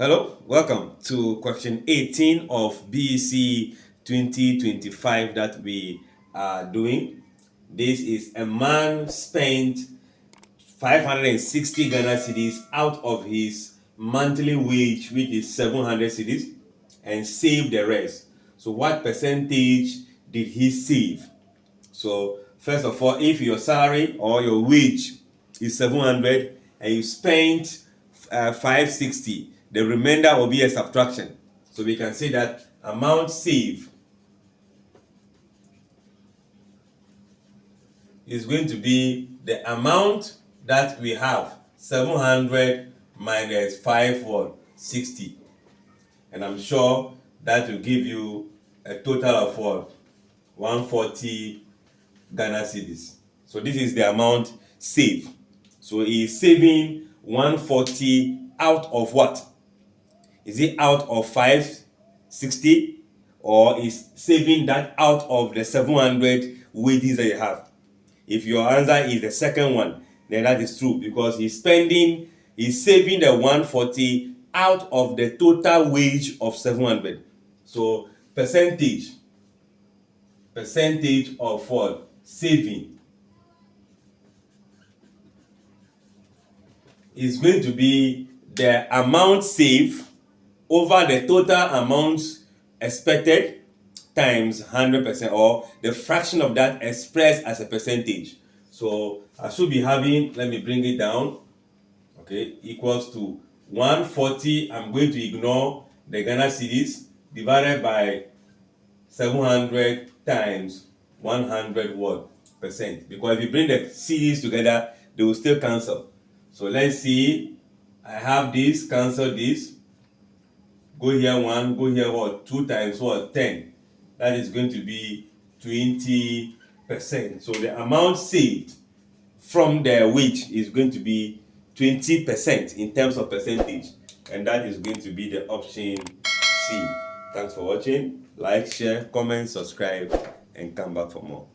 Hello, welcome to question 18 of BECE 2025 that we are doing. This is a man spent 560 Ghana cedis out of his monthly wage, which is 700 cedis, and saved the rest. So what percentage did he save? So first of all, if your salary or your wage is 700 and you spent 560, the remainder will be a subtraction. So we can say that amount saved is going to be the amount that we have, 700 minus 560. And I'm sure that will give you a total of what? 140 Ghana cedis. So this is the amount saved. So he is saving 140 out of what? Is it out of 560 or is saving that out of the 700 wages that you have? If your answer is the second one, then that is true because he's saving the 140 out of the total wage of 700. So percentage of what? Saving is going to be the amount saved over the total amount expected times 100%, or the fraction of that expressed as a percentage. So I should be having, let me bring it down, okay, equals to 140. I'm going to ignore the Ghana cedis divided by 700 times 100 what percent, because if you bring the cedis together they will still cancel. So let's see, I have this, cancel this, go here 1, go here what, 2 times what, 10. That is going to be 20%. So the amount saved from the wage is going to be 20% in terms of percentage, and that is going to be the option C. Thanks for watching. Like, share, comment, subscribe, and come back for more.